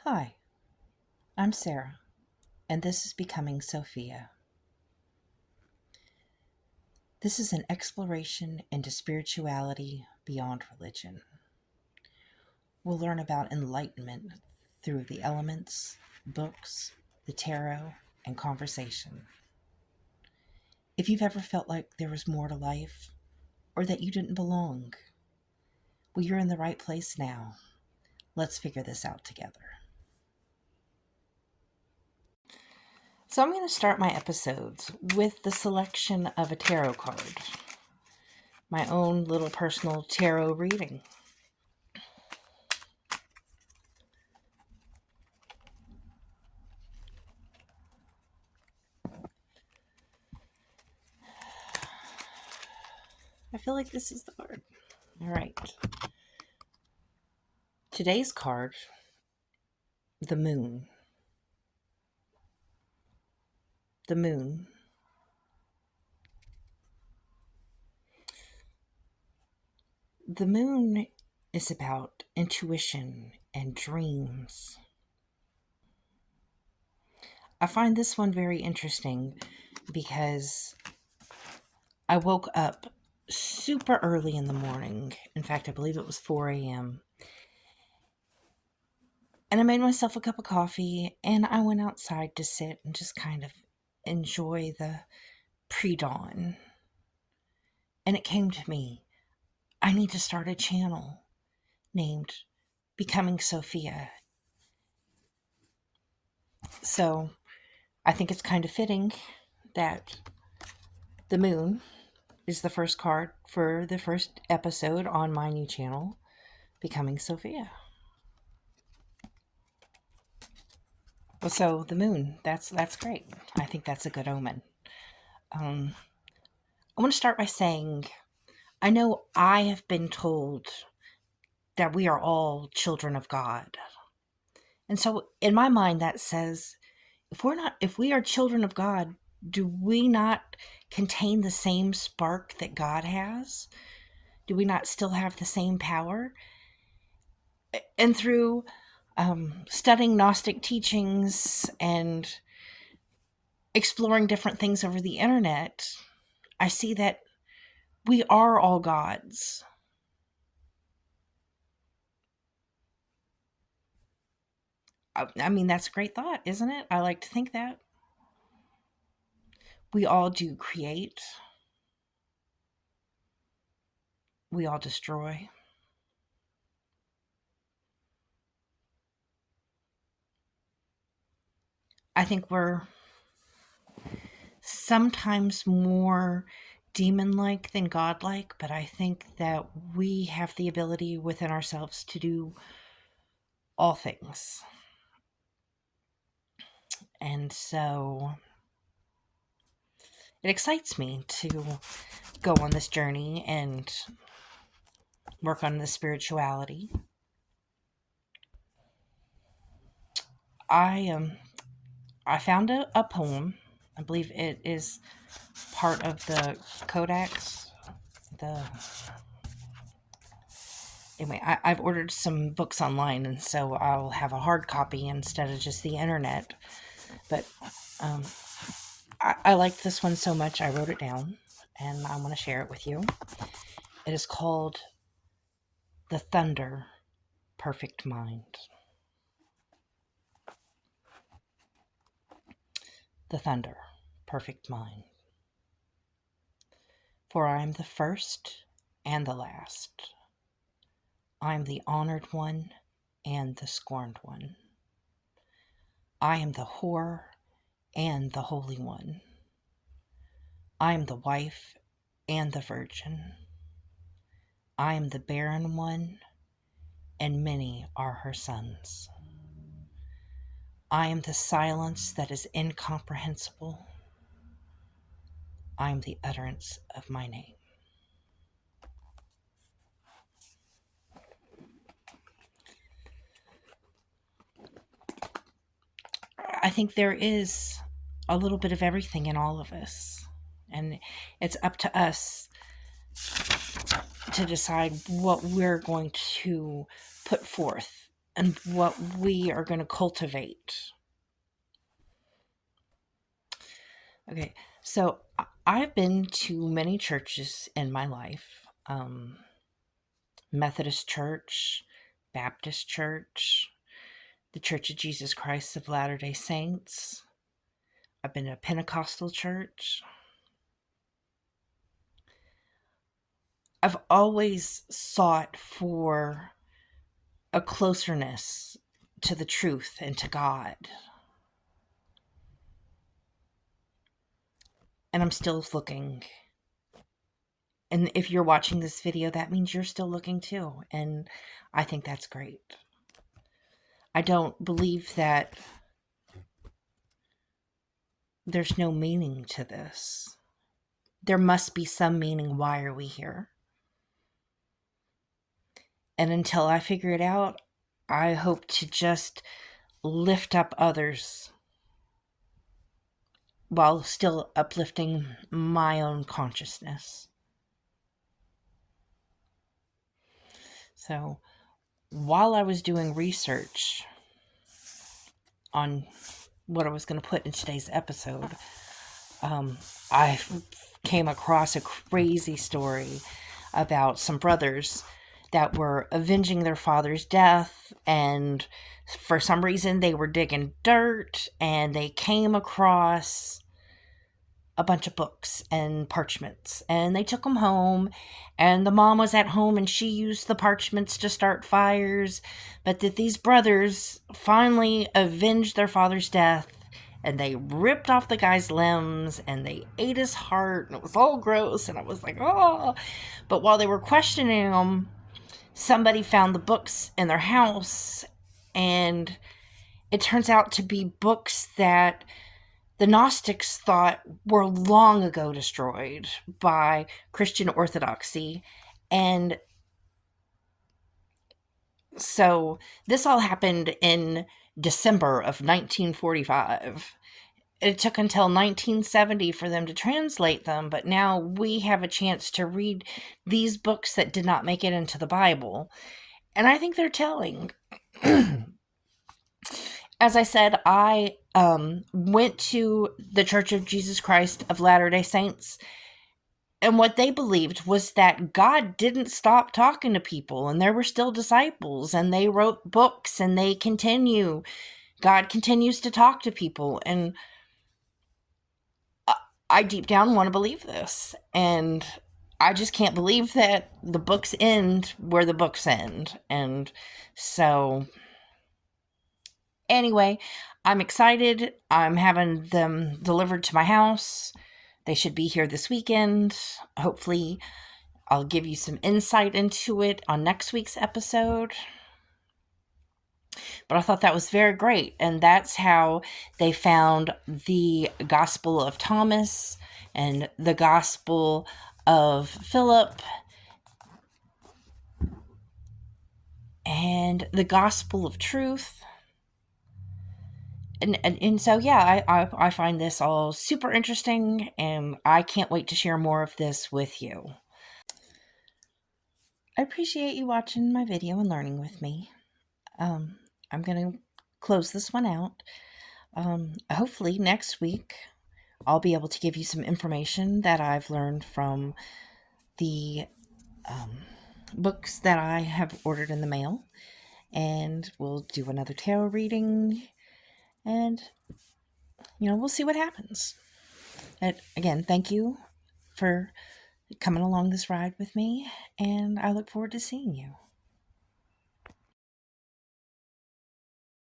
Hi, I'm Sarah, and this is Becoming Sophia. This is an exploration into spirituality beyond religion. We'll learn about enlightenment through the elements, books, the tarot, and conversation. If you've ever felt like there was more to life, or that you didn't belong, well, you're in the right place now. Let's figure this out together. So, I'm going to start my episodes with the selection of a tarot card, my own little personal tarot reading. I feel like this is the card. All right. Today's card, the moon. The moon. The moon is about intuition and dreams. I find this one very interesting because I woke up super early in the morning. In fact, I believe it was 4 a.m. And I made myself a cup of coffee and I went outside to sit and just kind of enjoy the pre-dawn. And it came to me, I need to start a channel named Becoming Sophia. So I think it's kind of fitting that the moon is the first card for the first episode on my new channel, Becoming Sophia. Well, so the moon, that's great. I think that's a good omen. I want to start by saying I know I have been told that we are all children of God. And so in my mind that says if we are children of God, do we not contain the same spark that God has? Do we not still have the same power? And through studying Gnostic teachings and exploring different things over the internet, I see that we are all gods. I mean, that's a great thought, isn't it? I like to think that. We all do create. We all destroy. I think we're sometimes more demon-like than godlike, but I think that we have the ability within ourselves to do all things. And so it excites me to go on this journey and work on the spirituality. I found a poem. I believe it is part of the Codex. Anyway, I've ordered some books online, and so I'll have a hard copy instead of just the internet. But I liked this one so much, I wrote it down, and I want to share it with you. It is called The Thunder Perfect Mind. The Thunder Perfect Mind. For I am the first and the last. I am the honored one and the scorned one. I am the whore and the holy one. I am the wife and the virgin. I am the barren one, and many are her sons. I am the silence that is incomprehensible. I am the utterance of my name. I think there is a little bit of everything in all of us, and it's up to us to decide what we're going to put forth and what we are going to cultivate. Okay, so I've been to many churches in my life. Methodist Church, Baptist Church, the Church of Jesus Christ of Latter-day Saints. I've been to a Pentecostal church. I've always sought for a closeness to the truth and to God. And I'm still looking. And if you're watching this video, that means you're still looking too. And I think that's great. I don't believe that there's no meaning to this. There must be some meaning. Why are we here? And until I figure it out, I hope to just lift up others while still uplifting my own consciousness. So, while I was doing research on what I was going to put in today's episode, I came across a crazy story about some brothers that were avenging their father's death, and for some reason they were digging dirt and they came across a bunch of books and parchments, and they took them home, and the mom was at home and she used the parchments to start fires, but that these brothers finally avenged their father's death, and they ripped off the guy's limbs and they ate his heart, and it was all gross, and I was like, oh. But while they were questioning him, somebody found the books in their house, and it turns out to be books that the Gnostics thought were long ago destroyed by Christian orthodoxy. And so this all happened in December of 1945. It took until 1970 for them to translate them, but now we have a chance to read these books that did not make it into the Bible. And I think they're telling. As I said, I went to the Church of Jesus Christ of Latter-day Saints, and what they believed was that God didn't stop talking to people, and there were still disciples, and they wrote books, and they continue. God continues to talk to people, and I deep down want to believe this, and I just can't believe that the books end where the books end. And so anyway, I'm excited. I'm having them delivered to my house. They should be here this weekend. Hopefully, I'll give you some insight into it on next week's episode. But I thought that was very great. And that's how they found the Gospel of Thomas and the Gospel of Philip and the Gospel of Truth. And so, yeah, I find this all super interesting, and I can't wait to share more of this with you. I appreciate you watching my video and learning with me. I'm going to close this one out. Hopefully next week I'll be able to give you some information that I've learned from the books that I have ordered in the mail, and we'll do another tarot reading, and we'll see what happens. And again, thank you for coming along this ride with me, and I look forward to seeing you.